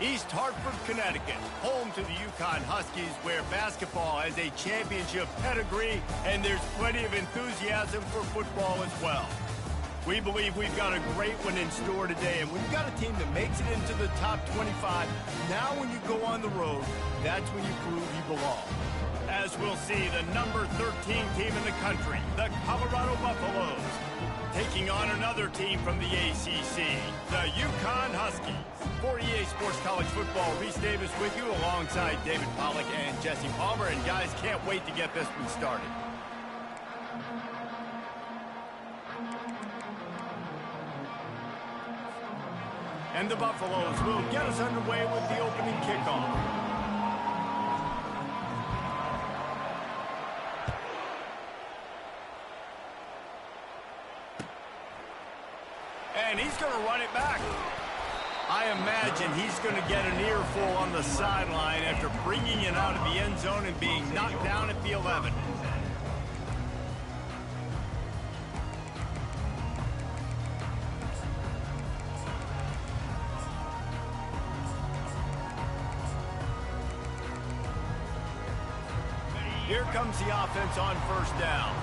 East Hartford, Connecticut, home to the Yukon Huskies, where basketball has a championship pedigree and there's plenty of enthusiasm for football as well. We believe we've got a great one in store today, and when you've got a team that makes it into the top 25, now when you go on the road, that's when you prove you belong. As we'll see, the number 13 team in the country, the Colorado Buffaloes, taking on another team from the ACC, the Yukon Huskies. For EA Sports College Football, Reese Davis with you alongside David Pollack and Jesse Palmer. And guys, can't wait to get this one started. And the Buffaloes will get us underway with the opening kickoff. And he's going to run it back. I imagine he's going to get an earful on the sideline after bringing it out of the end zone and being knocked down at the 11. Here comes the offense on first down.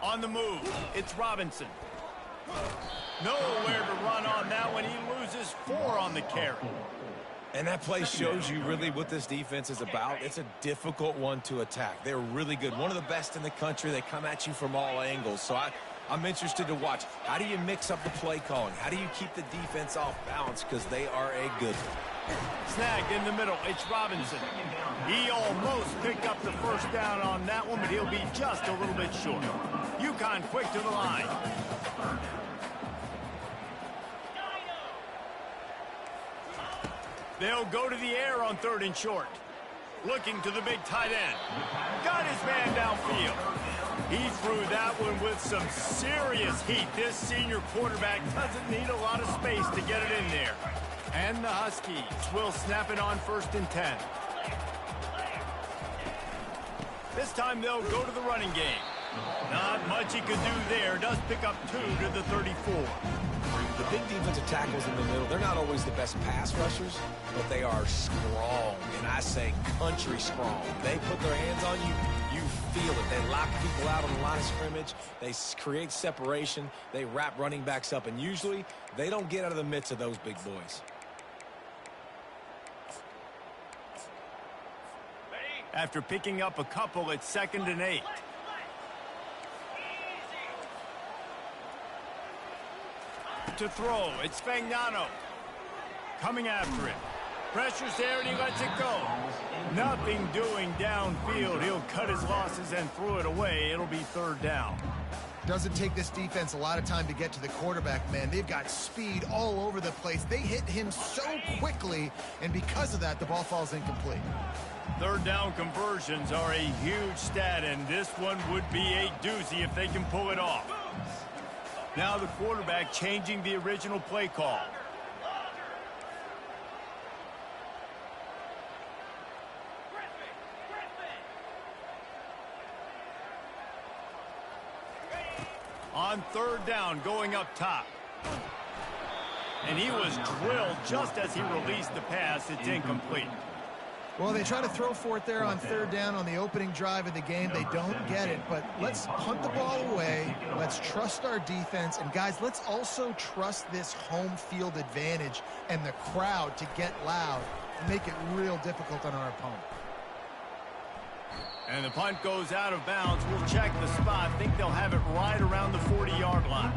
On the move, it's Robinson. Nowhere to run on that one. He loses 4 on the carry. And that play shows you really what this defense is about. It's a difficult one to attack. They're really good. One of the best in the country. They come at you from all angles. So I'm interested to watch. How do you mix up the play calling? How do you keep the defense off balance? Because they are a good one. Snagged in the middle. It's Robinson. He almost picked up the first down on that one, but he'll be just a little bit short. UConn quick to the line. They'll go to the air on 3rd and short. Looking to the big tight end. Got his man downfield. He threw that one with some serious heat. This senior quarterback doesn't need a lot of space to get it in there. And the Huskies will snap it on 1st and 10. This time they'll go to the running game. Not much he could do there. Does pick up 2 to the 34. The big defensive tackles in the middle, they're not always the best pass rushers, but they are strong, and I say country strong. They put their hands on you, you feel it. They lock people out on the line of scrimmage. They create separation. They wrap running backs up, and usually they don't get out of the midst of those big boys. After picking up a couple, it's 2nd and 8. To throw, it's Fagnano. Coming after it. Pressure's there and he lets it go. Nothing doing downfield. He'll cut his losses and throw it away. It'll be 3rd down. Doesn't take this defense a lot of time to get to the quarterback, man. They've got speed all over the place. They hit him so quickly, and because of that, the ball falls incomplete. 3rd down conversions are a huge stat, and this one would be a doozy if they can pull it off. Now the quarterback changing the original play call. On 3rd down, going up top. And he was drilled just as he released the pass. It's incomplete. Well, they try to throw for it there on 3rd down on the opening drive of the game. They don't get it, but let's punt the ball away. Let's trust our defense. And, guys, let's also trust this home field advantage and the crowd to get loud and make it real difficult on our opponent. And the punt goes out of bounds. We'll check the spot. Think they'll have it right around the 40-yard line.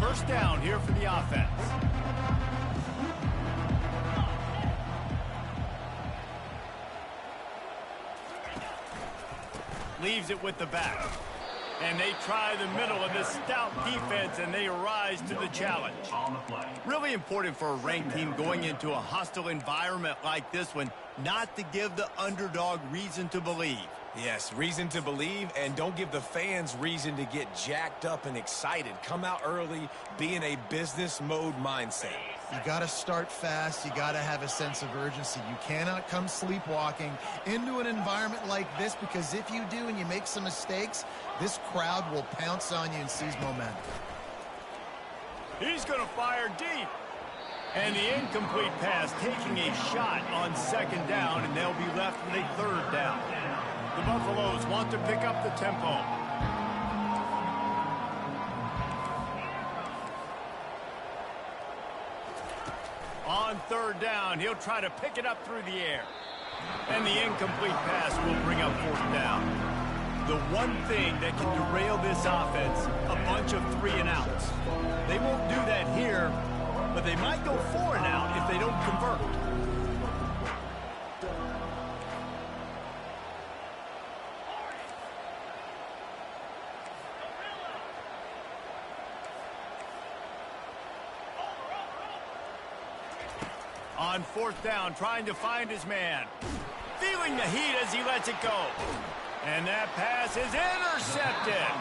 First down here for the offense. Leaves it with the back. And they try the middle of this stout defense, and they rise to the challenge. Really important for a ranked team going into a hostile environment like this one, not to give the underdog reason to believe. Yes, reason to believe, and don't give the fans reason to get jacked up and excited. Come out early, be in a business mode mindset. You got to start fast. You got to have a sense of urgency. You cannot come sleepwalking into an environment like this, because if you do and you make some mistakes, this crowd will pounce on you and seize momentum. He's going to fire deep. And the incomplete pass, taking a shot on second down, and they'll be left with a third down. The Buffaloes want to pick up the tempo. On third down, he'll try to pick it up through the air. And the incomplete pass will bring up fourth down. The one thing that can derail this offense, a bunch of 3-and-outs. They won't do that here, but they might go 4-and-out if they don't convert. On fourth down, trying to find his man. Feeling the heat as he lets it go. And that pass is intercepted.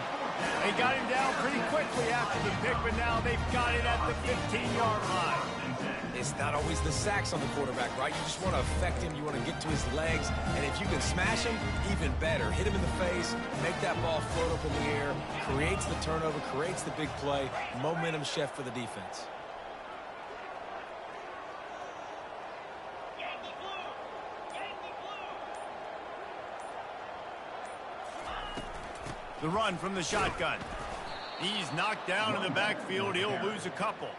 They got him down pretty quickly after the pick, but now they've got it at the 15-yard line. It's not always the sacks on the quarterback, right? You just want to affect him. You want to get to his legs. And if you can smash him, even better. Hit him in the face, make that ball float up in the air, creates the turnover, creates the big play. Momentum shift for the defense. The run from the shotgun. He's knocked down in the backfield. He'll lose a couple.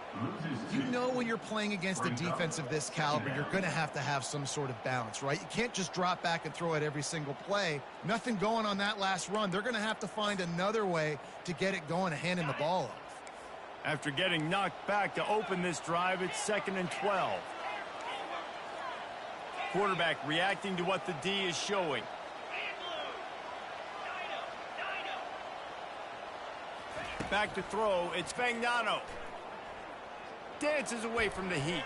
You know when you're playing against a defense of this caliber, you're going to have some sort of balance, right? You can't just drop back and throw it every single play. Nothing going on that last run. They're going to have to find another way to get it going and handing the ball off. After getting knocked back to open this drive, it's 2nd and 12. Quarterback reacting to what the D is showing. Back to throw, it's Fagnano. Dances away from the heat.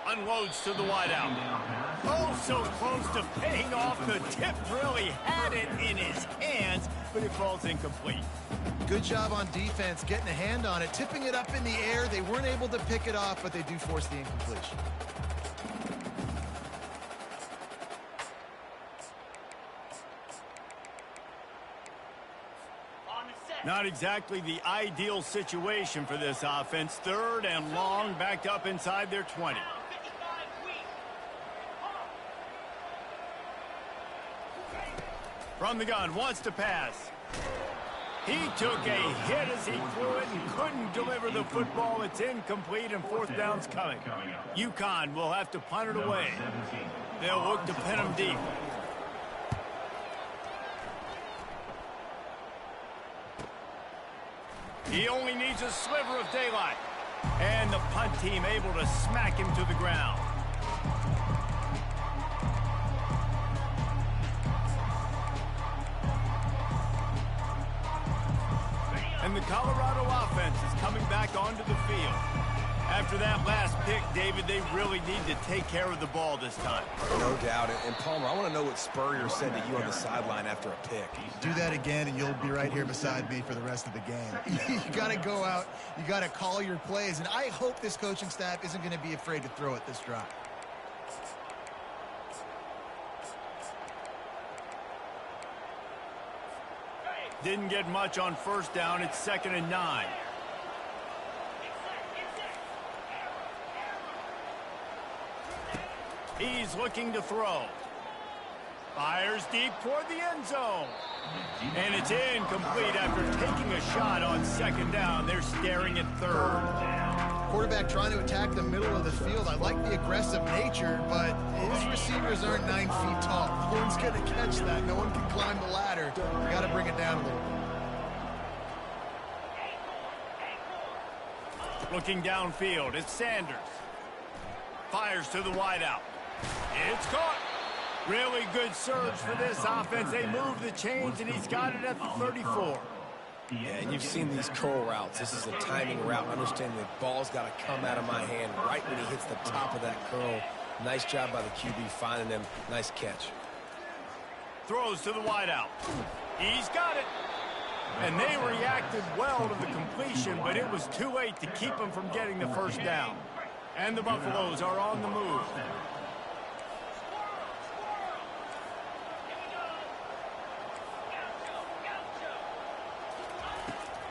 Unloads to the wideout. Oh, so close to paying off. The tip really had it in his hands, but it falls incomplete. Good job on defense, getting a hand on it, tipping it up in the air. They weren't able to pick it off, but they do force the incompletion. Not exactly the ideal situation for this offense. 3rd and long, backed up inside their 20. From the gun, wants to pass. He took a hit as he threw it and couldn't deliver the football. It's incomplete, and fourth down's coming. UConn will have to punt it away. They'll look to pin him deep. He only needs a sliver of daylight. And the punt team able to smack him to the ground. And the Colorado offense is coming back onto the field. After that last pick, David, they really need to take care of the ball this time. No doubt. And Palmer, I want to know what Spurrier said to you on the sideline after a pick. Do that again, and you'll be right here beside me for the rest of the game. You got to go out. You got to call your plays. And I hope this coaching staff isn't going to be afraid to throw it this drive. Didn't get much on first down. It's 2nd and 9. He's looking to throw. Fires deep toward the end zone. And it's incomplete after taking a shot on 2nd down. They're staring at 3rd. Quarterback trying to attack the middle of the field. I like the aggressive nature, but his receivers aren't 9 feet tall. No one's going to catch that. No one can climb the ladder. You got to bring it down a little bit. Looking downfield, it's Sanders. Fires to the wideout. It's caught. Really good surge for this offense. They move the chains, and he's got it at the 34. Yeah, and you've seen these curl routes. This is a timing route. Understand the ball's got to come out of my hand right when he hits the top of that curl. Nice job by the QB finding him. Nice catch. Throws to the wideout. He's got it. And they reacted well to the completion, but it was too late to keep him from getting the first down. And the Buffaloes are on the move.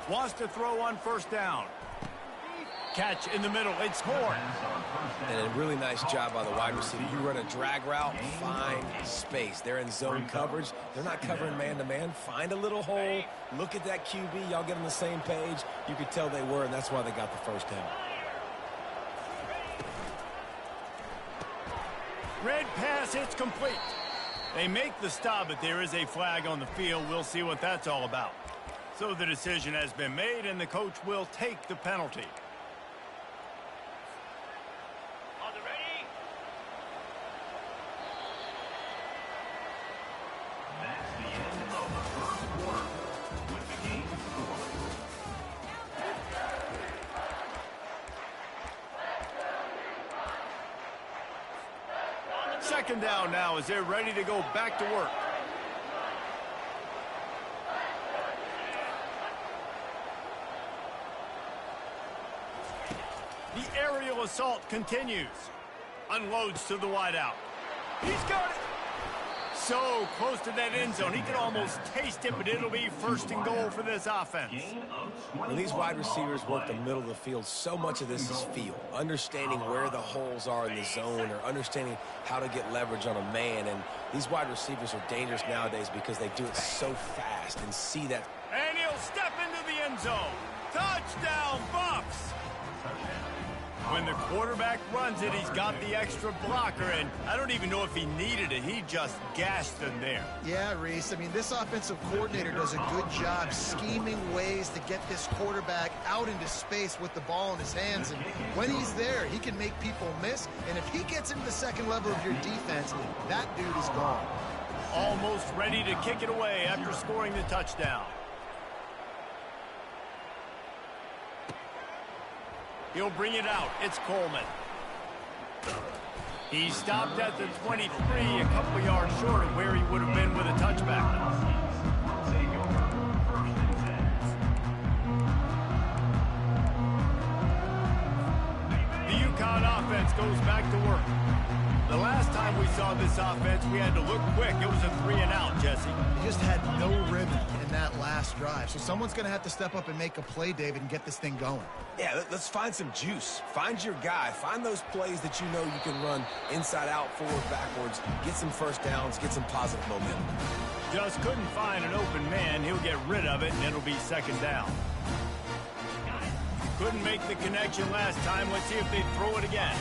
Wants to throw on first down. Catch in the middle. It's Horn. And a really nice job by the wide receiver. You run a drag route, find space. They're in zone coverage. They're not covering man-to-man. Find a little hole. Look at that QB. Y'all get on the same page. You could tell they were, and that's why they got the first down. Red pass, it's complete. They make the stop, but there is a flag on the field. We'll see what that's all about. So the decision has been made, and the coach will take the penalty. Are they ready? That's the end of the first quarter with the game score. Second down now as they're ready to go back to work. The aerial assault continues. Unloads to the wideout. He's got it. So close to that end zone. He could almost taste it, but it'll be first and goal for this offense. When these wide receivers work the middle of the field, so much of this is feel. Understanding where the holes are in the zone or understanding how to get leverage on a man. And these wide receivers are dangerous nowadays because they do it so fast and see that. And he'll step into the end zone. Touchdown, Buffs! When the quarterback runs it, he's got the extra blocker, and I don't even know if he needed it. He just gashed them there. Yeah, Reese. I mean, this offensive coordinator does a good job scheming ways to get this quarterback out into space with the ball in his hands. And when he's there, he can make people miss. And if he gets into the second level of your defense, that dude is gone. Almost ready to kick it away after scoring the touchdown. He'll bring it out. It's Coleman. He stopped at the 23, a couple yards short of where he would have been with a touchback. The UConn offense goes back to work. The last time we saw this offense, we had to look quick. It was a 3-and-out, Jesse. He just had no rhythm in that last drive. So someone's going to have to step up and make a play, David, and get this thing going. Yeah, let's find some juice. Find your guy. Find those plays that you know you can run inside out, forward, backwards. Get some first downs. Get some positive momentum. Just couldn't find an open man. He'll get rid of it, and it'll be second down. Couldn't make the connection last time. Let's see if they throw it again.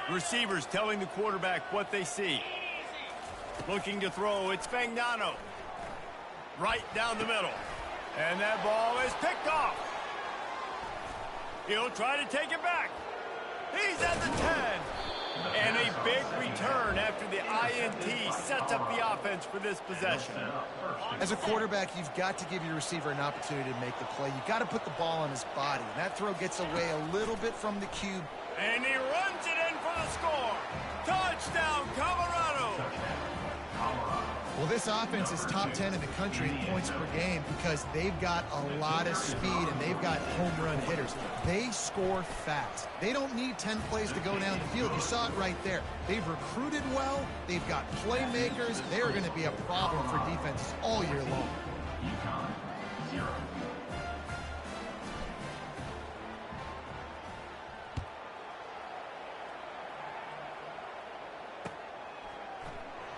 Receivers telling the quarterback what they see. Looking to throw, it's Fagnano. Right down the middle. And that ball is picked off. He'll try to take it back. He's at the 10. And a big return after the INT sets up the offense for this possession. As a quarterback, you've got to give your receiver an opportunity to make the play. You've got to put the ball on his body. And that throw gets away a little bit from the cube. And he runs it in for the score. Touchdown, Colorado. Well, this offense is top 10 in the country in points per game because they've got a lot of speed and they've got home run hitters. They score fast. They don't need 10 plays to go down the field. You saw it right there. They've recruited well. They've got playmakers. They're going to be a problem for defenses all year long. UConn 0.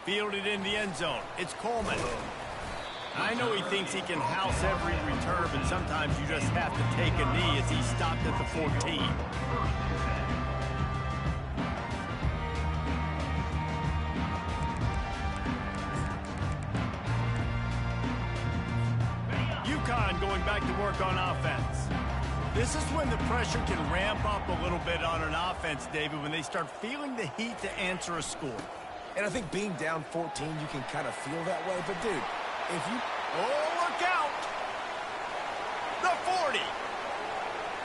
Fielded in the end zone. It's Coleman. I know he thinks he can house every return, but sometimes you just have to take a knee as he stopped at the 14. UConn going back to work on offense. This is when the pressure can ramp up a little bit on an offense, David, when they start feeling the heat to answer a score. And I think being down 14, you can kind of feel that way. But, dude, if you... Oh, look out! The 40.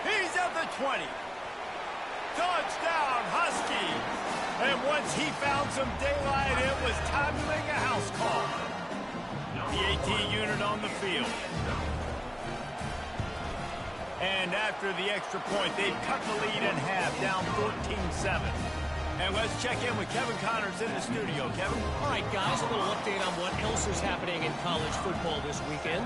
He's at the 20. Touchdown, Huskies. And once he found some daylight, it was time to make a house call. The AT unit on the field. And after the extra point, they've cut the lead in half, down 14-7. And let's check in with Kevin Connors in the studio. Kevin? All right, guys, a little update on what else is happening in college football this weekend.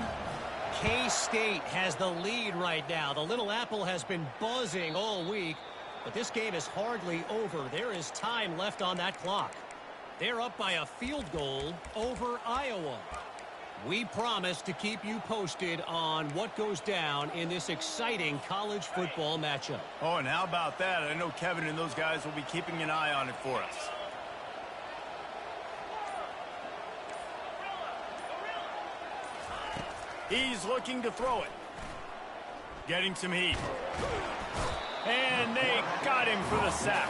K-State has the lead right now. The Little Apple has been buzzing all week, but this game is hardly over. There is time left on that clock. They're up by a field goal over Iowa. We promise to keep you posted on what goes down in this exciting college football matchup. Oh, and how about that? I know Kevin and those guys will be keeping an eye on it for us. He's looking to throw it. Getting some heat. And they got him for the sack.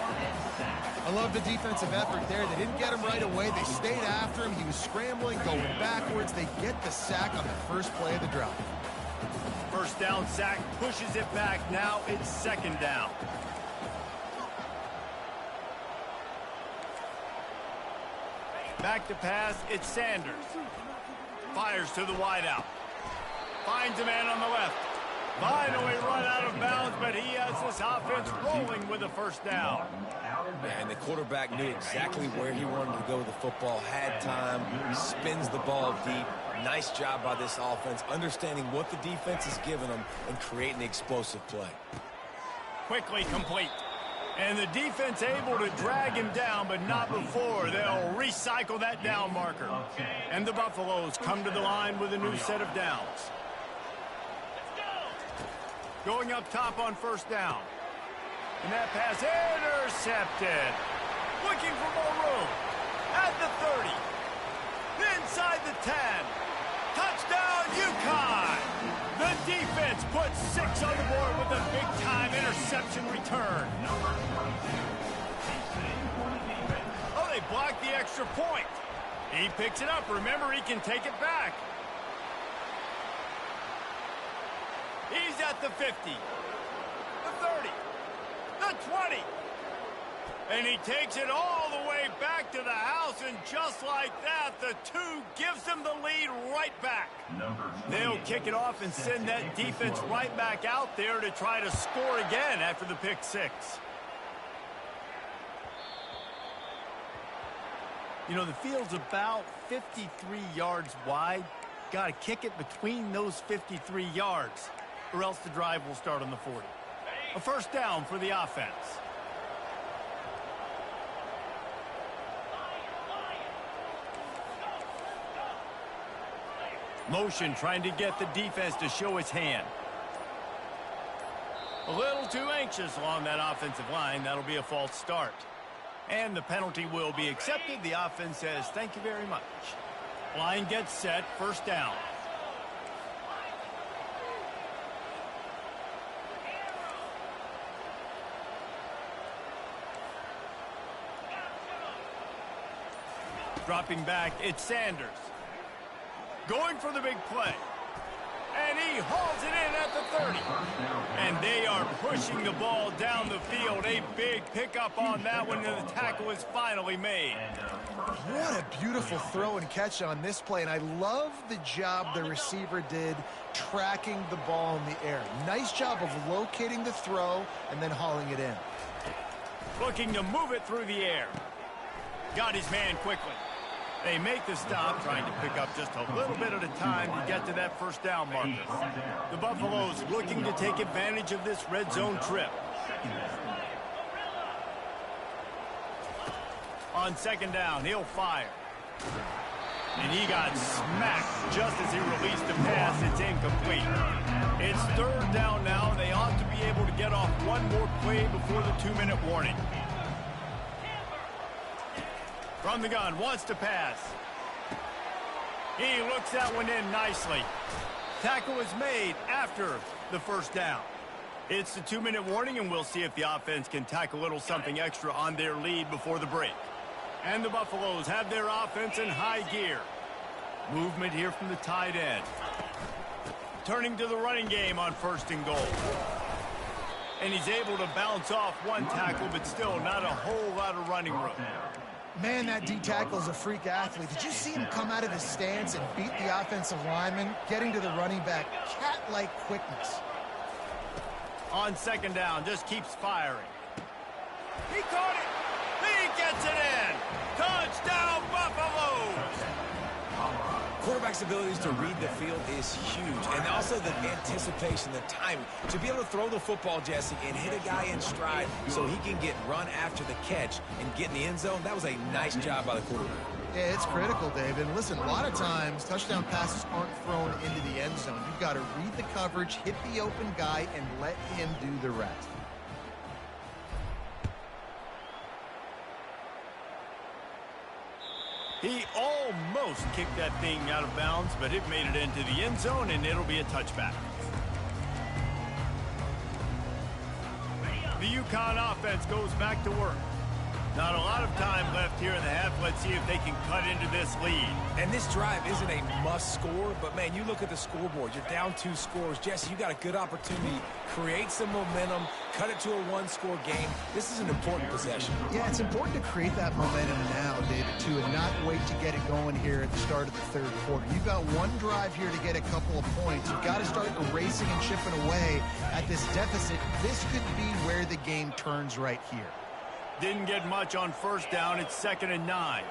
I love the defensive effort there. They didn't get him right away. They stayed after him. He was scrambling, going backwards. They get the sack on the first play of the drive. First down sack, pushes it back. Now it's second down. Back to pass, it's Sanders. Fires to the wideout. Finds a man on the left. Finally run out of bounds, but he has this offense rolling with a first down. And the quarterback knew exactly where he wanted to go with the football, had time, spins the ball deep. Nice job by this offense, understanding what the defense is giving them and creating the explosive play. Quickly complete. And the defense able to drag him down, but not before. They'll recycle that down marker. And the Buffaloes come to the line with a new set of downs. Going up top on first down. And that pass intercepted. Looking for more room. At the 30. Inside the 10. Touchdown, UConn. The defense puts 6 on the board with a big-time interception return. Oh, they blocked the extra point. He picks it up. Remember, he can take it back. He's at the 50, the 30, the 20. And he takes it all the way back to the house, and just like that, the 2 gives them the lead right back. They'll kick it off and send that defense right back out there to try to score again after the pick 6. You know, the field's about 53 yards wide. Got to kick it between those 53 yards. Or else the drive will start on the 40. A first down for the offense. Motion trying to get the defense to show its hand. A little too anxious along that offensive line. That'll be a false start. And the penalty will be accepted. The offense says, thank you very much. Line gets set. First down. Dropping back, it's Sanders. Going for the big play. And he hauls it in at the 30. And they are pushing the ball down the field. A big pickup on that one, and the tackle is finally made. What a beautiful throw and catch on this play. And I love the job the receiver did tracking the ball in the air. Nice job of locating the throw and then hauling it in. Looking to move it through the air. Got his man quickly. They make the stop, trying to pick up just a little bit at a time to get to that first down marker. The Buffaloes looking to take advantage of this red zone trip. On second down, he'll fire. And he got smacked just as he released the pass. It's incomplete. It's third down now. They ought to be able to get off one more play before the 2-minute warning. From the gun, wants to pass. He looks that one in nicely. Tackle is made after the first down. It's the 2-minute warning, and we'll see if the offense can tack a little something extra on their lead before the break. And the Buffaloes have their offense in high gear. Movement here from the tight end. Turning to the running game on first and goal. And he's able to bounce off one tackle, but still not a whole lot of running room. Man, that D tackle is a freak athlete. Did you see him come out of his stance and beat the offensive lineman, getting to the running back? Cat-like quickness. On second down, just keeps firing. He caught it. He gets it in. Touchdown, Buffalo. Quarterback's abilities to read the field is huge, and also the anticipation, the timing. To be able to throw the football, Jesse, and hit a guy in stride so he can get run after the catch and get in the end zone, that was a nice job by the quarterback. Yeah, it's critical, David. And listen, a lot of times, touchdown passes aren't thrown into the end zone. You've got to read the coverage, hit the open guy, and let him do the rest. He almost kicked that thing out of bounds, but it made it into the end zone, and it'll be a touchback. The UConn offense goes back to work. Not a lot of time left here in the half. Let's see if they can cut into this lead. And this drive isn't a must score, but, man, you look at the scoreboard. You're down 2 scores. Jesse, you got a good opportunity. Create some momentum. Cut it to a 1-score game. This is an important possession. Yeah, it's important to create that momentum now, David, too, and not wait to get it going here at the start of the third quarter. You've got one drive here to get a couple of points. You've got to start erasing and chipping away at this deficit. This could be where the game turns right here. Didn't get much on first down. It's 2nd and 9.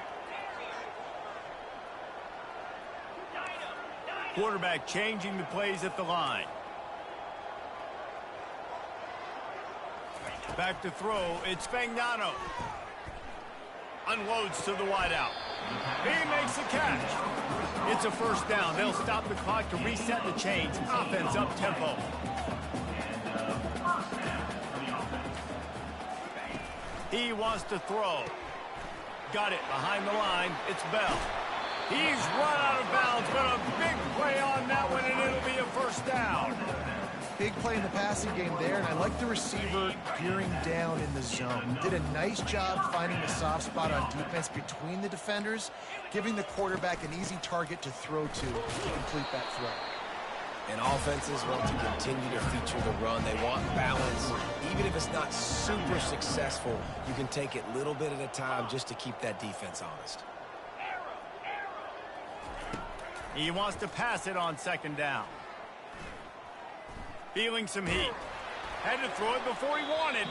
Quarterback changing the plays at the line. Back to throw. It's Fagnano. Unloads to the wideout. He makes the catch. It's a first down. They'll stop the clock to reset the chains. Offense up tempo. He wants to throw. Got it behind the line. It's Bell. He's run out of bounds, but a big play on that one, and it'll be a first down. Big play in the passing game there, and I like the receiver gearing down in the zone. Did a nice job finding the soft spot on defense between the defenders, giving the quarterback an easy target to throw to complete that throw. And offenses want to continue to feature the run. They want balance. Even if it's not super successful, you can take it little bit at a time just to keep that defense honest. He wants to pass it on second down. Feeling some heat. Had to throw it before he wanted.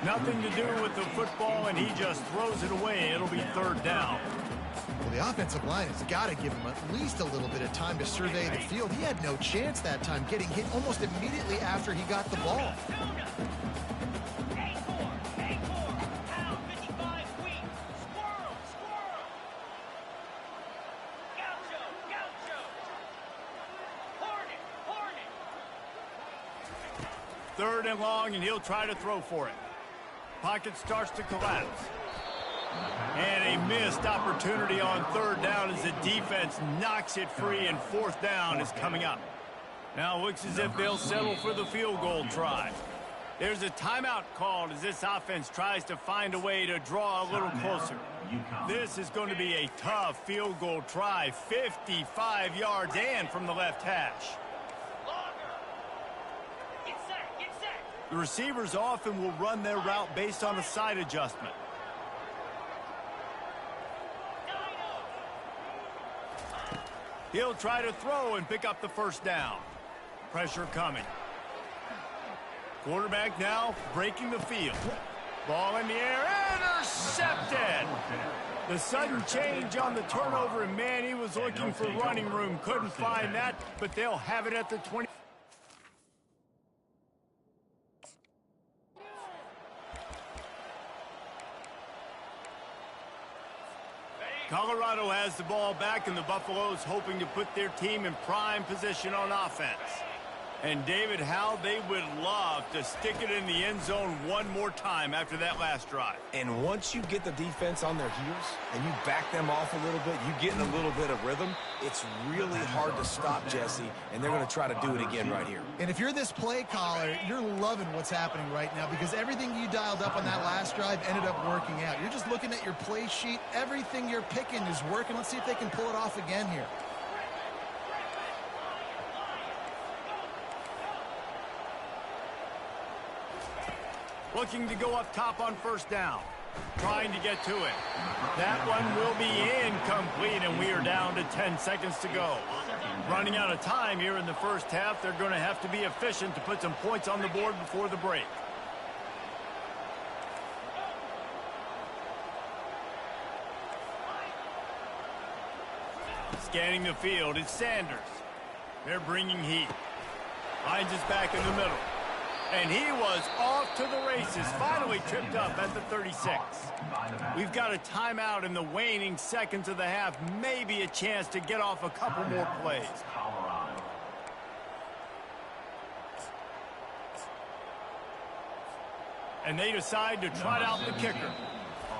Nothing to do with the football, and he just throws it away. It'll be third down. Well, the offensive line has got to give him at least a little bit of time to survey the field. He had no chance that time, getting hit almost immediately after he got the ball. Third and long, and he'll try to throw for it. Pocket starts to collapse. And a missed opportunity on third down as the defense knocks it free, and fourth down is coming up. Now looks as if they'll settle for the field goal try. There's a timeout called as this offense tries to find a way to draw a little closer. This is going to be a tough field goal try, 55 yards and from the left hash. The receivers often will run their route based on a side adjustment. He'll try to throw and pick up the first down. Pressure coming. Quarterback now breaking the field. Ball in the air, intercepted. The sudden change on the turnover, and man, he was looking for running room. Couldn't find that, but they'll have it at the 20. Colorado has the ball back, and the Buffaloes hoping to put their team in prime position on offense. And David, how they would love to stick it in the end zone one more time after that last drive. And once you get the defense on their heels and you back them off a little bit, you get in a little bit of rhythm, it's really hard to stop, Jesse, and they're going to try to do it again right here. And if you're this play caller, you're loving what's happening right now because everything you dialed up on that last drive ended up working out. You're just looking at your play sheet. Everything you're picking is working. Let's see if they can pull it off again here. Looking to go up top on first down. Trying to get to it. That one will be incomplete, and we are down to 10 seconds to go. Running out of time here in the first half. They're going to have to be efficient to put some points on the board before the break. Scanning the field, it's Sanders. They're bringing heat. Finds his back in the middle. And he was off to the races, finally tripped up at the 36. We've got a timeout in the waning seconds of the half, maybe a chance to get off a couple more plays. And they decide to trot out the kicker.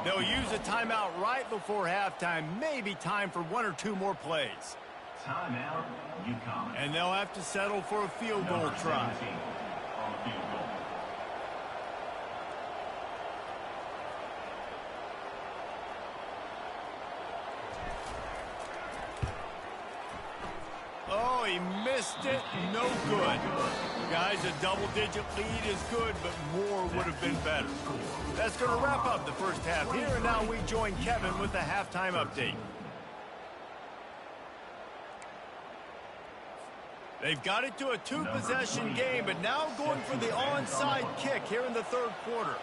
They'll use a timeout right before halftime, maybe time for one or two more plays. Timeout, UConn. And they'll have to settle for a field goal try. Oh, he missed it. No good. Guys, a double-digit lead is good, but more would have been better. That's going to wrap up the first half here, and now we join Kevin with the halftime update. They've got it to a two-possession game, but now going for the onside kick here in the third quarter.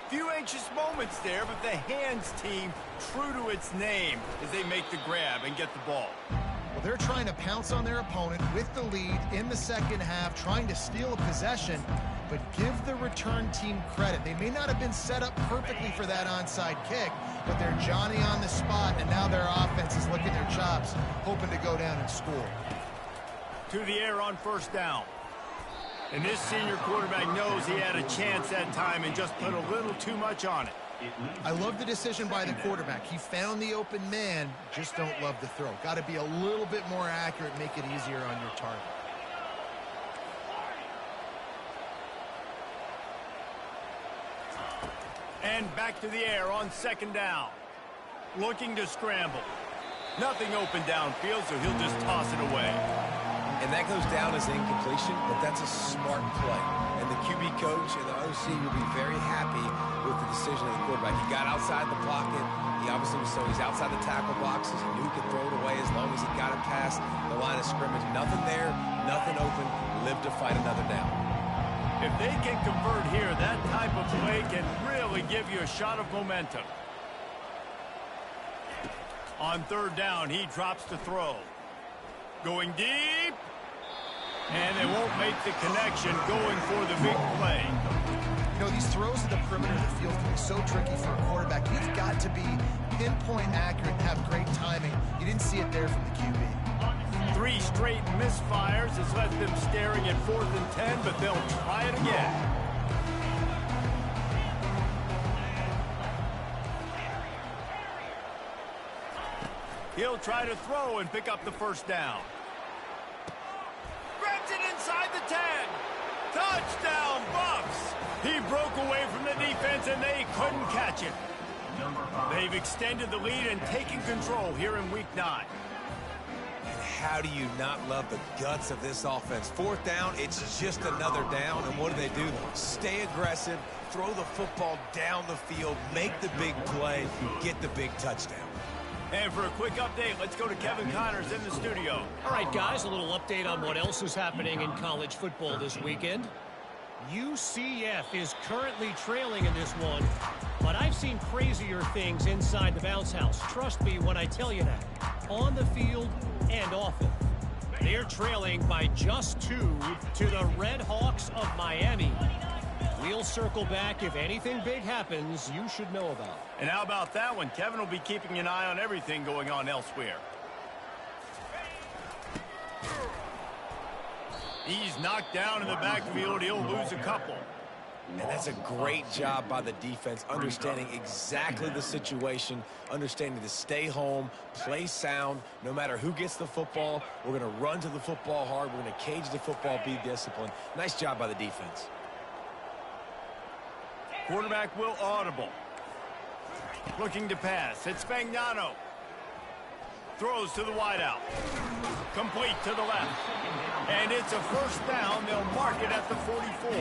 Few anxious moments there, but the hands team true to its name as they make the grab and get the ball. Well, they're trying to pounce on their opponent with the lead in the second half, trying to steal a possession, but give the return team credit. They may not have been set up perfectly for that onside kick, but they're Johnny on the spot, and now their offense is licking their chops, hoping to go down and score. To the air on first down. And this senior quarterback knows he had a chance that time and just put a little too much on it. I love the decision by the quarterback. He found the open man, just don't love the throw. Got to be a little bit more accurate, make it easier on your target. And back to the air on second down. Looking to scramble. Nothing open downfield, so he'll just toss it away. And that goes down as incompletion, but that's a smart play. And the QB coach and the OC will be very happy with the decision of the quarterback. He got outside the pocket. He obviously was so he's outside the tackle boxes. He knew he could throw it away as long as he got it past the line of scrimmage. Nothing there, nothing open. Live to fight another down. If they can convert here, that type of play can really give you a shot of momentum. On third down, he drops to throw. Going deep. And they won't make the connection going for the big play. You know, these throws at the perimeter of the field can be so tricky for a quarterback. You've got to be pinpoint accurate and have great timing. You didn't see it there from the QB. 3 straight misfires has left them staring at 4th and 10, but they'll try it again. He'll try to throw and pick up the first down. Grabs it inside the 10. Touchdown, Buffs. He broke away from the defense, and they couldn't catch it. They've extended the lead and taken control here in Week 9. And how do you not love the guts of this offense? Fourth down, it's just another down, and what do? Stay aggressive, throw the football down the field, make the big play, get the big touchdown. And for a quick update, let's go to Kevin Connors in the studio. All right, guys, a little update on what else is happening in college football this weekend. UCF is currently trailing in this one, but I've seen crazier things inside the bounce house. Trust me when I tell you that. On the field and off it. They're trailing by just 2 to the Red Hawks of Miami. We'll circle back if anything big happens you should know about. And how about that one? Kevin will be keeping an eye on everything going on elsewhere. He's knocked down in the backfield. He'll lose a couple. And that's a great job by the defense, understanding exactly the situation, understanding to stay home, play sound, no matter who gets the football. We're going to run to the football hard. We're going to cage the football, be disciplined. Nice job by the defense. Quarterback will audible. Looking to pass. It's Fagnano. Throws to the wideout. Complete to the left. And it's a first down. They'll mark it at the 44.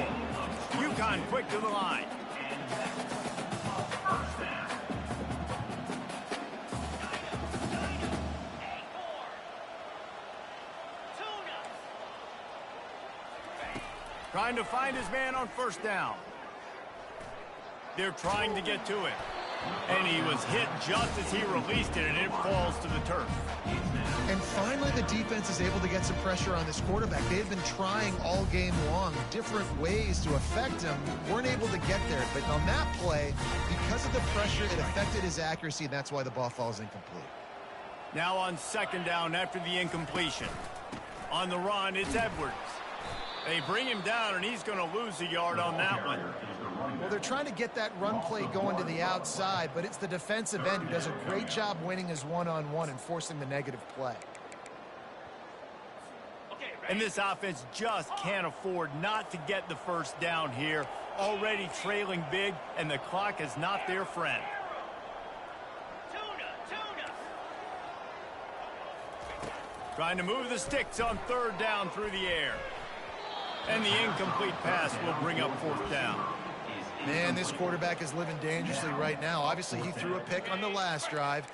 UConn quick to the line. Trying to find his man on first down. They're trying to get to it. And he was hit just as he released it, and it falls to the turf. And finally, the defense is able to get some pressure on this quarterback. They've been trying all game long different ways to affect him. Weren't able to get there. But on that play, because of the pressure, it affected his accuracy, and that's why the ball falls incomplete. Now on second down after the incompletion. On the run, it's Edwards. They bring him down, and he's going to lose a yard on that one. Well, they're trying to get that run play going to the outside, but it's the defensive end who does a great job winning his one-on-one and forcing the negative play. And this offense just can't afford not to get the first down here. Already trailing big, and the clock is not their friend. Trying to move the sticks on third down through the air. And the incomplete pass will bring up fourth down. Man, this quarterback is living dangerously right now. Obviously, he threw a pick on the last drive.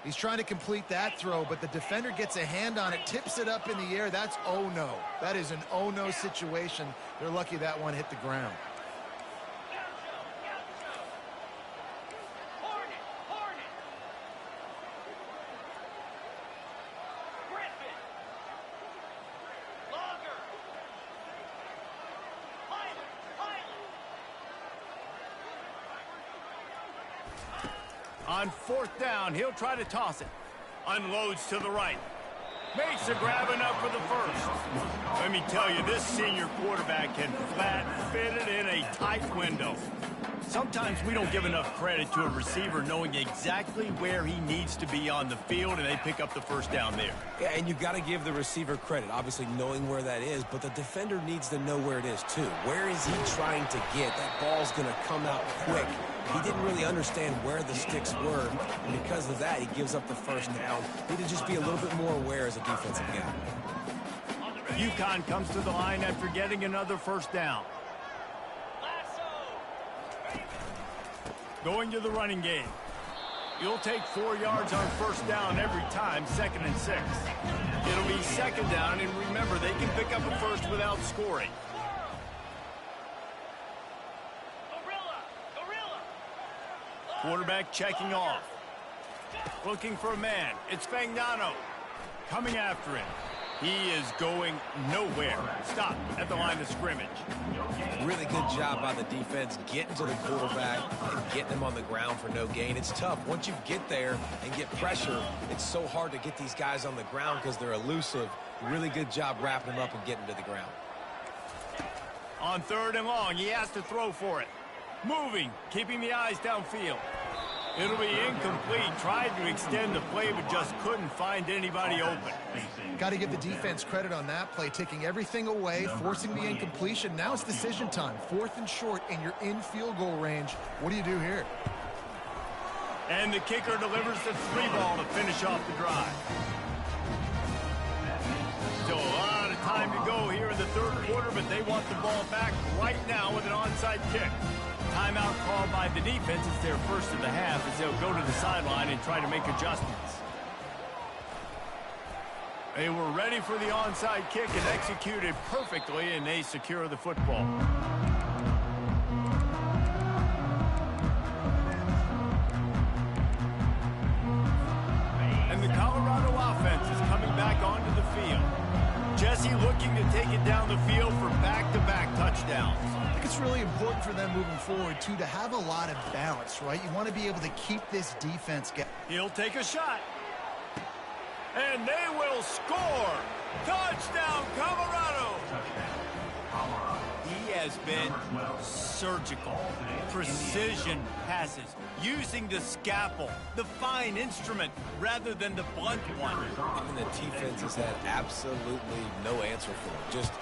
He's trying to complete that throw, but the defender gets a hand on it, tips it up in the air. That's oh-no. That is an oh-no situation. They're lucky that one hit the ground. On fourth down, he'll try to toss it. Unloads to the right. Makes a grab enough for the first. Let me tell you, this senior quarterback can flat fit it in a tight window. Sometimes we don't give enough credit to a receiver knowing exactly where he needs to be on the field, and they pick up the first down there. Yeah, and you've got to give the receiver credit, obviously knowing where that is, but the defender needs to know where it is too. Where is he trying to get? That ball's going to come out quick. He didn't really understand where the sticks were, and because of that, he gives up the first down. Need to just be a little bit more aware as a defensive guy. UConn comes to the line after getting another first down. Going to the running game. You'll take 4 yards on first down every time, 2nd and 6. It'll be second down, and remember, they can pick up a first without scoring. Quarterback checking off. Looking for a man. It's Fagnano. Coming after him. He is going nowhere. Stop at the line of scrimmage. Really good job by the defense getting to the quarterback and getting him on the ground for no gain. It's tough. Once you get there and get pressure, it's so hard to get these guys on the ground because they're elusive. Really good job wrapping them up and getting to the ground. On third and long, he has to throw for it. Moving, keeping the eyes downfield. It'll be incomplete. Tried to extend the play, but just couldn't find anybody open. Got to give the defense credit on that play, taking everything away, forcing the incompletion. Now it's decision time. 4th and short, and you're in field goal range. What do you do here? And the kicker delivers the 3-ball to finish off the drive. Still a lot of time to go here in the third quarter, but they want the ball back right now with an onside kick. Timeout called by the defense. It's their first of the half as they'll go to the sideline and try to make adjustments. They were ready for the onside kick and executed perfectly, and they secure the football. And the Colorado offense is coming back onto the field. Jesse looking to take it down the field for back-to-back touchdowns. I think it's really important for them moving forward, too, to have a lot of balance, right? You want to be able to keep this defense going. He'll take a shot. And they will score. Touchdown, Colorado. He has been surgical. Precision passes. Using the scalpel, the fine instrument, rather than the blunt one. And the defense has had absolutely no answer for it. Just,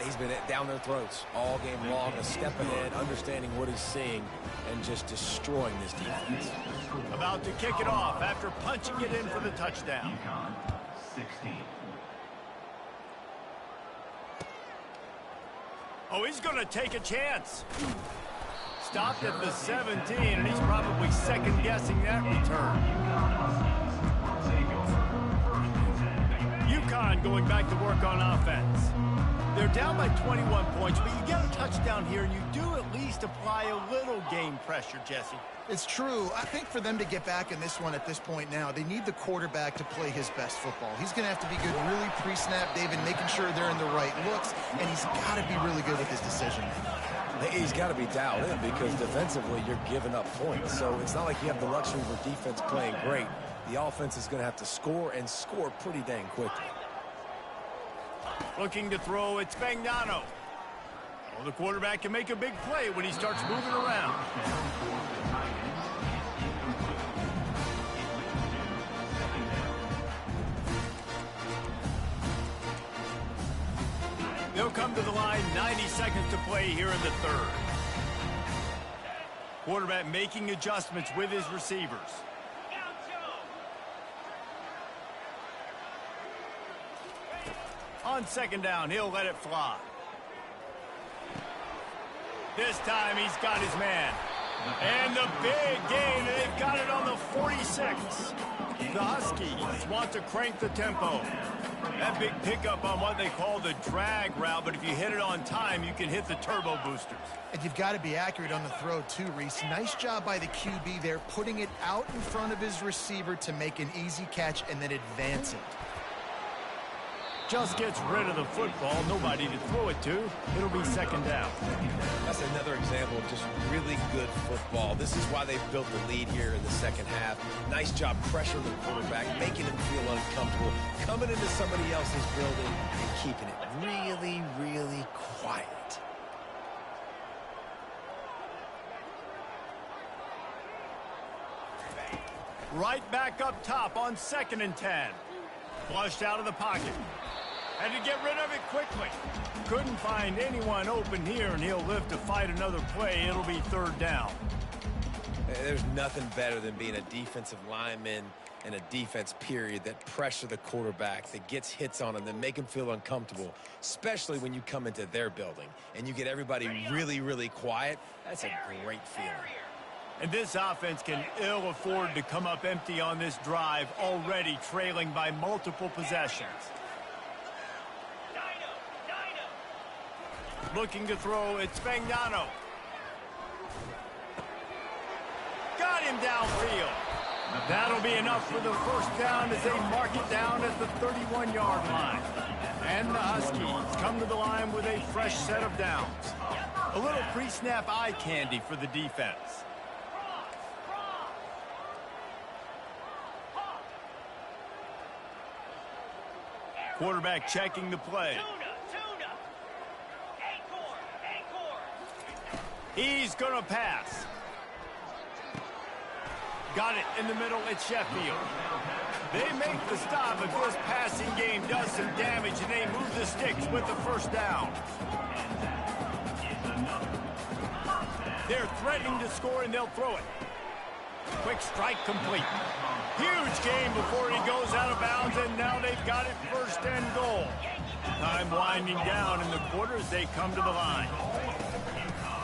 he's been down their throats all game long, a step ahead, understanding what he's seeing, and just destroying this defense. About to kick it off after punching it in for the touchdown. Oh, he's going to take a chance. Stopped at the 17, and he's probably second-guessing that return. UConn going back to work on offense. They're down by 21 points, but you get a touchdown here, and you do at least apply a little game pressure, Jesse. It's true. I think for them to get back in this one at this point now, they need the quarterback to play his best football. He's going to have to be good really pre-snap, David, making sure they're in the right looks, and he's got to be really good with his decision. He's got to be dialed in because defensively you're giving up points. So it's not like you have the luxury of a defense playing great. The offense is going to have to score and score pretty dang quickly. Looking to throw, it's Spagnano. Well, the quarterback can make a big play when he starts moving around. They'll come to the line, 90 seconds to play here in the third. Quarterback making adjustments with his receivers. On second down, he'll let it fly. This time he's got his man. And the big gain, they've got it on the 46. The Huskies want to crank the tempo. That big pickup on what they call the drag route, but if you hit it on time, you can hit the turbo boosters. And you've got to be accurate on the throw too, Reese. Nice job by the QB there, putting it out in front of his receiver to make an easy catch and then advance it. Just gets rid of the football, nobody to throw it to. It'll be second down. That's another example of just really good football. This is why they built the lead here in the second half. Nice job pressuring the quarterback, making him feel uncomfortable, coming into somebody else's building and keeping it really, really quiet. Right back up top on 2nd and 10. Flushed out of the pocket. Had to get rid of it quickly. Couldn't find anyone open here, and he'll live to fight another play. It'll be third down. There's nothing better than being a defensive lineman and a defense period that pressure the quarterback, that gets hits on him, that make him feel uncomfortable, especially when you come into their building and you get everybody really, really quiet. That's a great feeling. And this offense can ill afford to come up empty on this drive, already trailing by multiple possessions. Looking to throw, it's Spagnano. Got him downfield. That'll be enough for the first down as they mark it down at the 31-yard line. And the Huskies come to the line with a fresh set of downs. A little pre-snap eye candy for the defense. Quarterback checking the play. He's going to pass. Got it in the middle at Sheffield. They make the stop, but this passing game does some damage, and they move the sticks with the first down. They're threatening to score, and they'll throw it. Quick strike complete. Huge gain before he goes out of bounds, and now they've got it first and goal. Time winding down in the quarter as they come to the line.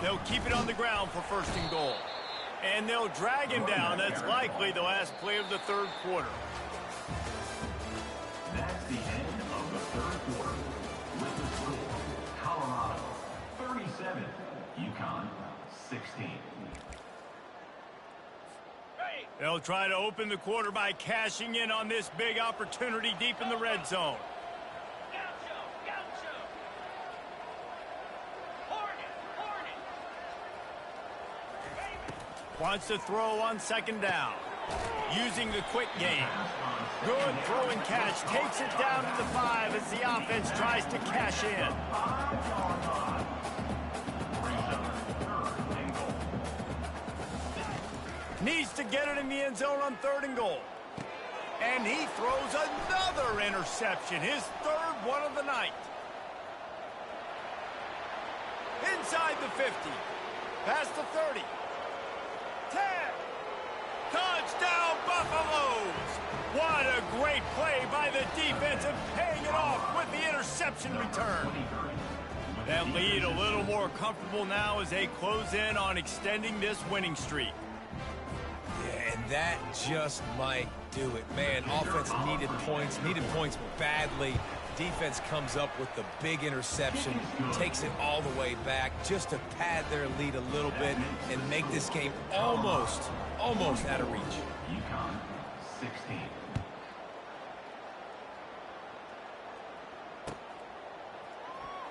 They'll keep it on the ground for first and goal. And they'll drag him down. That's likely the last play of the third quarter. That's the end of the third quarter. With the score, Colorado 37, UConn 16. They'll try to open the quarter by cashing in on this big opportunity deep in the red zone. Wants to throw on second down. Using the quick game. Good throw and catch. Takes it down to the 5 as the offense tries to cash in. Needs to get it in the end zone on 3rd and goal. And he throws another interception. His 3rd one of the night. Inside the 50. Past the 30. 10. Touchdown, Buffaloes! What a great play by the defense, and paying it off with the interception return. That lead a little more comfortable now as they close in on extending this winning streak. Yeah, and that just might do it. Man, offense needed points badly. Defense comes up with the big interception, takes it all the way back just to pad their lead a little bit and make this game almost out of reach. UConn 16.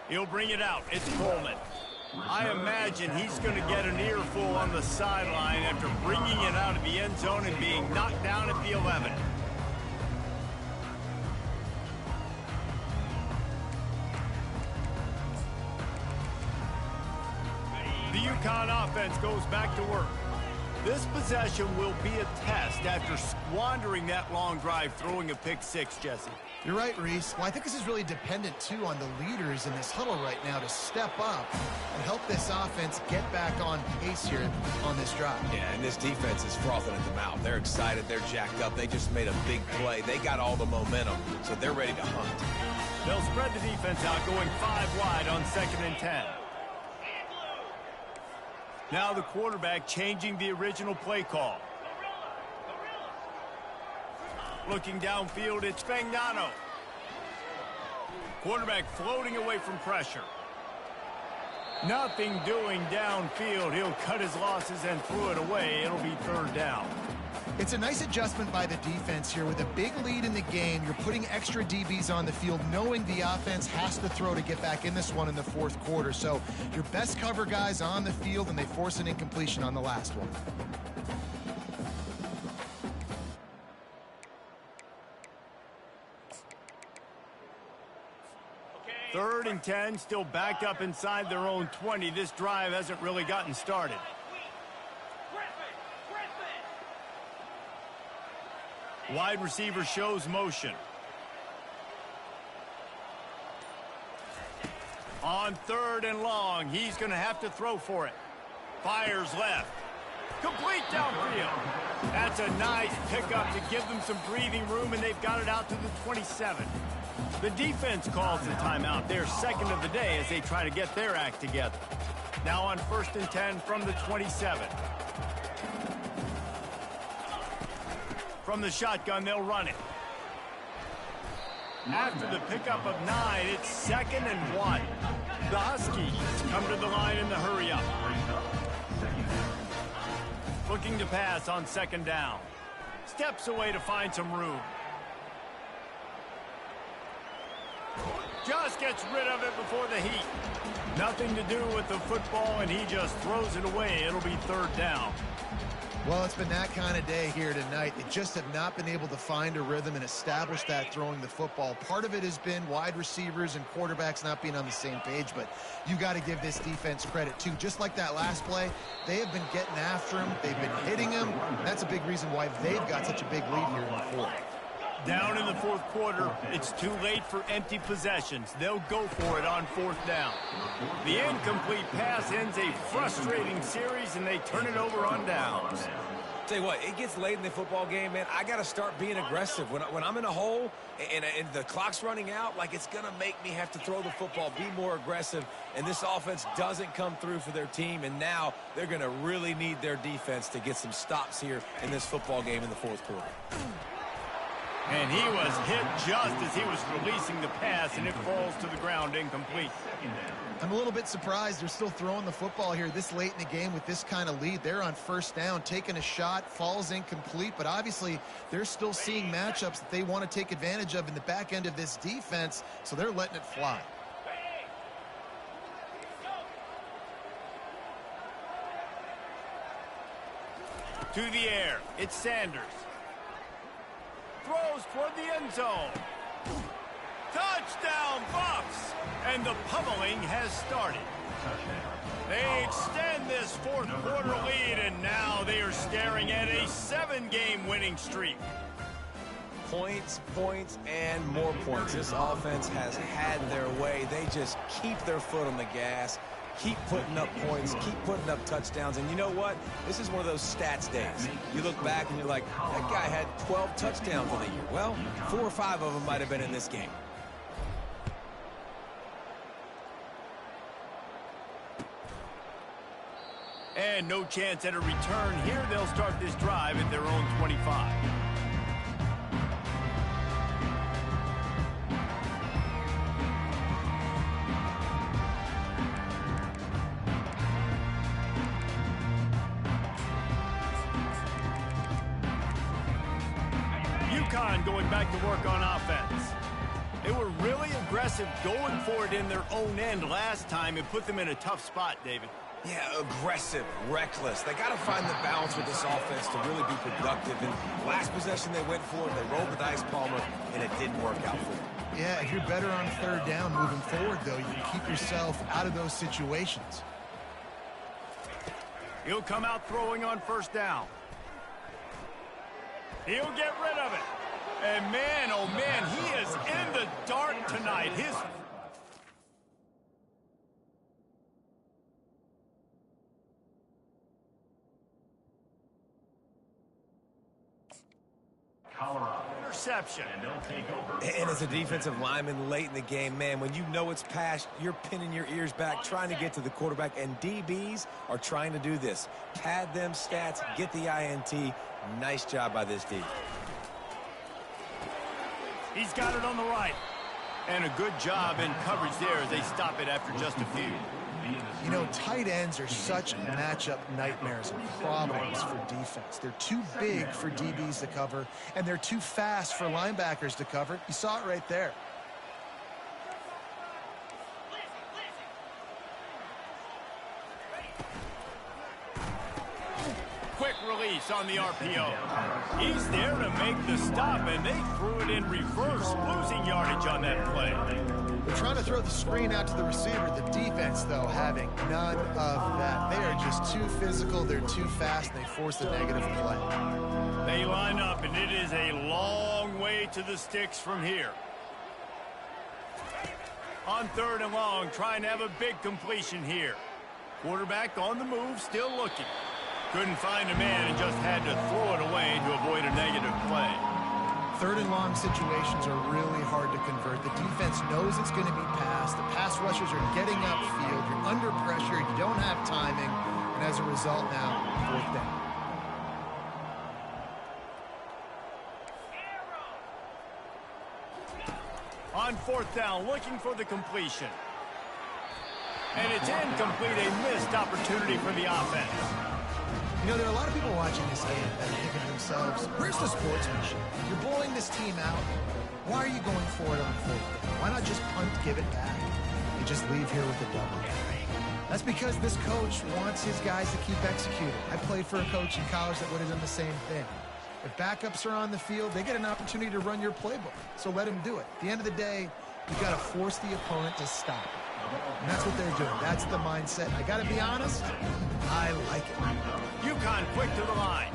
He'll bring it out. It's Coleman. I imagine he's going to get an earful on the sideline after bringing it out of the end zone and being knocked down at the 11. The UConn offense goes back to work. This possession will be a test after squandering that long drive, throwing a pick six, Jesse. You're right, Reese. Well, I think this is really dependent, too, on the leaders in this huddle right now to step up and help this offense get back on pace here on this drive. Yeah, and this defense is frothing at the mouth. They're excited. They're jacked up. They just made a big play. They got all the momentum, so they're ready to hunt. They'll spread the defense out, going 5 wide on 2nd and 10. Now the quarterback changing the original play call. Looking downfield, it's Fagnano. Quarterback floating away from pressure. Nothing doing downfield. He'll cut his losses and throw it away. It'll be 3rd down. It's a nice adjustment by the defense here. With a big lead in the game, you're putting extra DBs on the field, knowing the offense has to throw to get back in this one in the 4th quarter. So your best cover guys on the field, and they force an incompletion on the last one. Third and 10, still backed up inside their own 20. This drive hasn't really gotten started. Wide receiver shows motion. On 3rd and long, he's going to have to throw for it. Fires left. Complete downfield. That's a nice pickup to give them some breathing room, and they've got it out to the 27. The defense calls the timeout. They're 2nd of the day as they try to get their act together. Now on 1st and 10 from the 27. From the shotgun, they'll run it. After the pickup of 9, it's 2nd and 1. The Huskies come to the line in the hurry up. Looking to pass on 2nd down. Steps away to find some room. Just gets rid of it before the heat. Nothing to do with the football, and he just throws it away. It'll be 3rd down. Well, it's been that kind of day here tonight. They just have not been able to find a rhythm and establish that throwing the football. Part of it has been wide receivers and quarterbacks not being on the same page, but you've got to give this defense credit, too. Just like that last play, they have been getting after him. They've been hitting him. That's a big reason why they've got such a big lead here in the 4th. Down in the 4th quarter, it's too late for empty possessions. They'll go for it on 4th down. The incomplete pass ends a frustrating series, and they turn it over on downs. Tell you what, it gets late in the football game, man. I got to start being aggressive. When I'm in a hole and the clock's running out, like, it's going to make me have to throw the football, be more aggressive, and this offense doesn't come through for their team, and now they're going to really need their defense to get some stops here in this football game in the 4th quarter. And he was hit just as he was releasing the pass, and it falls to the ground incomplete. I'm a little bit surprised they're still throwing the football here this late in the game with this kind of lead. They're on 1st down, taking a shot, falls incomplete, but obviously they're still seeing matchups that they want to take advantage of in the back end of this defense, so they're letting it fly. To the air, it's Sanders. Throws toward the end zone. Touchdown, Buffs! And the pummeling has started. They extend this 4th quarter lead, and now they are staring at a 7-game winning streak. Points, and more points. This offense has had their way. They just keep their foot on the gas, keep putting up points, keep putting up touchdowns. And you know what? This is one of those stats days. You look back and you're like, that guy had 12 touchdowns in the year. Well, 4 or 5 of them might have been in this game. And no chance at a return here. They'll start this drive at their own 25. UConn going back to work on offense. They were really aggressive going for it in their own end last time and put them in a tough spot, David. Yeah, aggressive, reckless. They got to find the balance with this offense to really be productive. And last possession they went for it, they rolled the dice, Palmer, and it didn't work out for them. Yeah, if you're better on third down moving forward, though, you can keep yourself out of those situations. He'll come out throwing on first down. He'll get rid of it. And man, oh man, he is in the dark tonight. Colorado. Interception. And they'll take over. And as a defensive lineman late in the game, man, when you know it's past, you're pinning your ears back, trying to get to the quarterback, and DBs are trying to do this. Pad them stats, get the INT. Nice job by this D. He's got it on the right. And a good job in coverage there as they stop it after just a few. You know, tight ends are such matchup nightmares and problems for defense. They're too big for DBs to cover, and they're too fast for linebackers to cover. You saw it right there. Quick release on the RPO. He's there to make the stop, and they threw it in reverse, losing yardage on that play. They're trying to throw the screen out to the receiver. The defense, though, having none of that. They are just too physical. They're too fast, and they force a negative play. They line up, and it is a long way to the sticks from here. On third and long, trying to have a big completion here. Quarterback on the move, still looking. Couldn't find a man and just had to throw it away to avoid a negative play. Third and long situations are really hard to convert. The defense knows it's going to be passed. The pass rushers are getting upfield. You're under pressure. You don't have timing. And as a result now, fourth down. On fourth down, looking for the completion. And it's incomplete, a missed opportunity for the offense. You know, there are a lot of people watching this game that are thinking to themselves, where's the sportsmanship? You're blowing this team out. Why are you going for it on fourth down? Why not just punt, give it back, and just leave here with a double? That's because this coach wants his guys to keep executing. I played for a coach in college that would have done the same thing. If backups are on the field, they get an opportunity to run your playbook, so let them do it. At the end of the day, you've got to force the opponent to stop. And that's what they're doing. That's the mindset. I got to be honest, I like it. UConn quick to the line.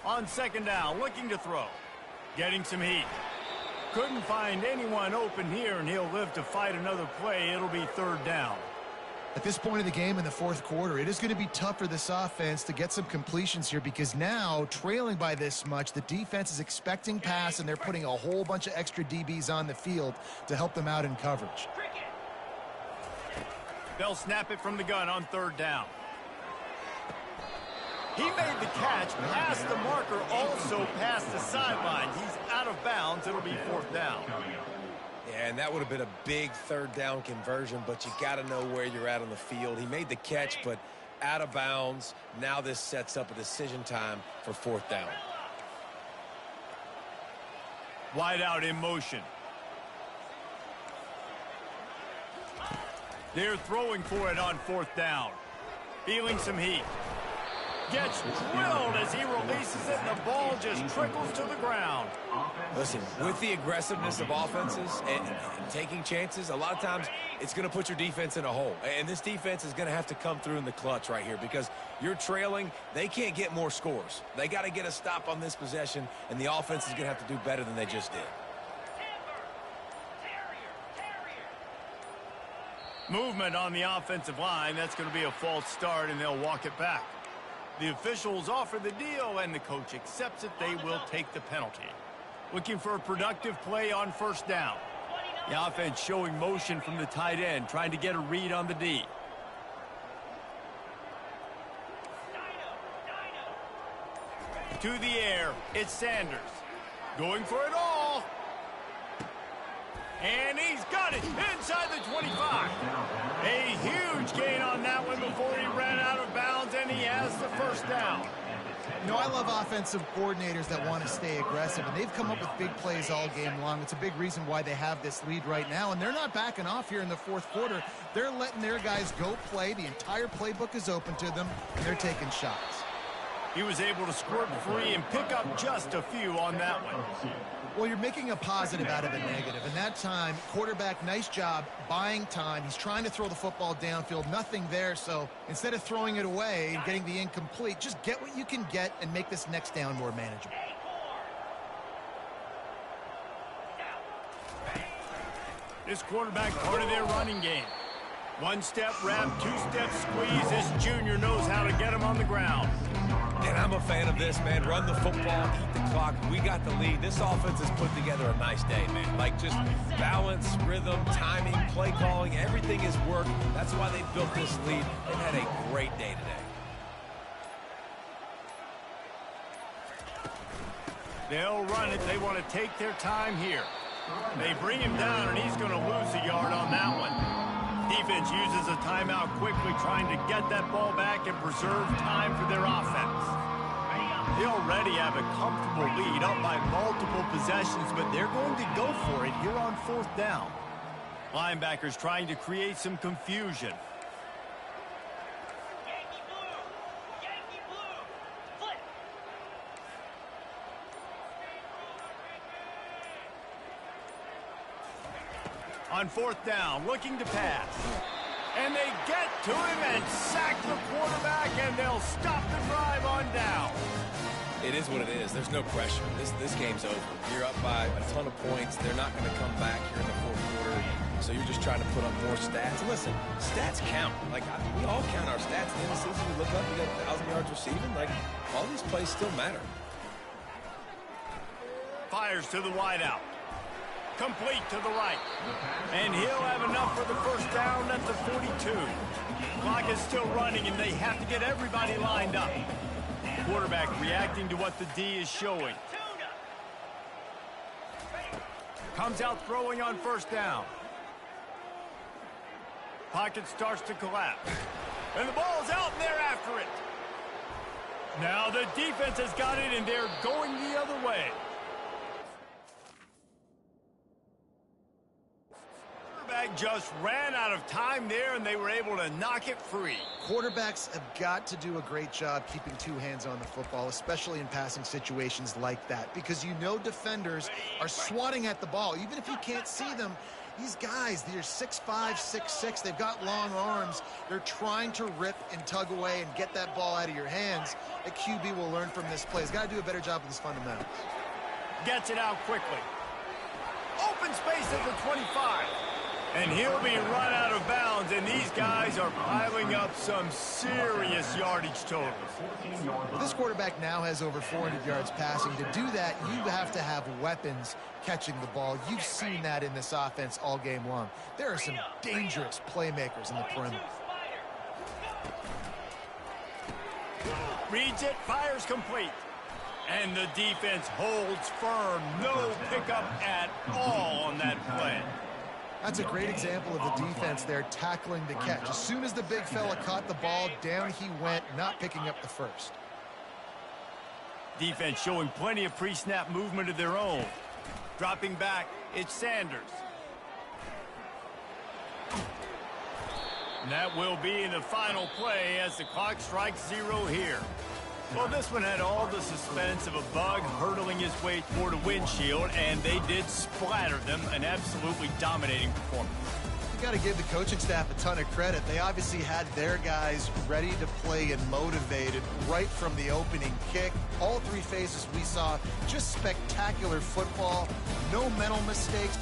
On second down, looking to throw. Getting some heat. Couldn't find anyone open here, and he'll live to fight another play. It'll be third down. At this point of the game in the fourth quarter, it is going to be tough for this offense to get some completions here because now, trailing by this much, the defense is expecting pass, and they're putting a whole bunch of extra DBs on the field to help them out in coverage. They'll snap it from the gun on third down. He made the catch, past the marker, also past the sideline. He's out of bounds. It'll be fourth down. Yeah, and that would have been a big third down conversion, but you got to know where you're at on the field. He made the catch, but out of bounds. Now this sets up a decision time for fourth down. Wide out in motion. They're throwing for it on fourth down. Feeling some heat. Gets drilled as he releases it, and the ball just trickles to the ground. Listen, with the aggressiveness of offenses and taking chances, a lot of times it's going to put your defense in a hole. And this defense is going to have to come through in the clutch right here because you're trailing. They can't get more scores. They got to get a stop on this possession, and the offense is going to have to do better than they just did. Movement on the offensive line. That's going to be a false start, and they'll walk it back. The officials offer the deal, and the coach accepts it. They will take the penalty. Looking for a productive play on first down. The offense showing motion from the tight end, trying to get a read on the D. To the air, it's Sanders. Going for it all. And he's got it inside the 25. A huge gain on that one before he ran out of bounds, and he has the first down. You know, I love offensive coordinators that want to stay aggressive, and they've come up with big plays all game long. It's a big reason why they have this lead right now, and they're not backing off here in the fourth quarter. They're letting their guys go play. The entire playbook is open to them, and they're taking shots. He was able to squirt free and pick up just a few on that one. Well, you're making a positive out of a negative. And that time, quarterback, nice job buying time. He's trying to throw the football downfield. Nothing there. So instead of throwing it away and getting the incomplete, just get what you can get and make this next down more manageable. This quarterback part of their running game. One-step wrap, two-step squeeze. This junior knows how to get him on the ground. And I'm a fan of this, man. Run the football, eat the clock. We got the lead. This offense has put together a nice day, man. Like, just balance, rhythm, timing, play calling, everything has worked. That's why they built this lead. They've had a great day today. They'll run it. They want to take their time here. They bring him down, and he's going to lose a yard on that one. Defense uses a timeout quickly, trying to get that ball back and preserve time for their offense. They already have a comfortable lead, up by multiple possessions, but they're going to go for it here on fourth down. Linebackers trying to create some confusion. On fourth down, looking to pass. And they get to him and sack the quarterback, and they'll stop the drive on down. It is what it is. There's no question. This game's over. You're up by a ton of points. They're not going to come back here in the fourth quarter. So you're just trying to put up more stats. And listen, stats count. Like, we all count our stats. At the end of the season, we look up, we got 1,000 yards receiving. Like, all these plays still matter. Fires to the wideout. Complete to the right. And he'll have enough for the first down at the 42. Clock is still running, and they have to get everybody lined up. Quarterback reacting to what the D is showing. Comes out throwing on first down. Pocket starts to collapse. And the ball's out, and they're after it. Now the defense has got it, and they're going the other way. Just ran out of time there, and they were able to knock it free. Quarterbacks have got to do a great job keeping two hands on the football, especially in passing situations like that, because you know defenders are swatting at the ball. Even if you can't see them, these guys, they're 6'5", 6'6", they've got long arms. They're trying to rip and tug away and get that ball out of your hands. The QB will learn from this play. He's got to do a better job with his fundamentals. Gets it out quickly. Open space at the 25. And he'll be run out of bounds, and these guys are piling up some serious yardage totals. Well, this quarterback now has over 400 yards passing. To do that, you have to have weapons catching the ball. You've seen that in this offense all game long. There are some dangerous playmakers in the perimeter. Reads it, fires complete. And the defense holds firm. No pickup at all on that play. That's a great example of the defense there tackling the catch. As soon as the big fella caught the ball, down he went, not picking up the first. Defense showing plenty of pre-snap movement of their own. Dropping back, it's Sanders. And that will be the final play as the clock strikes 0 here. Well, this one had all the suspense of a bug hurtling his way toward a windshield, and they did splatter them. An absolutely dominating performance. You got to give the coaching staff a ton of credit. They obviously had their guys ready to play and motivated right from the opening kick. All three phases we saw, just spectacular football, no mental mistakes.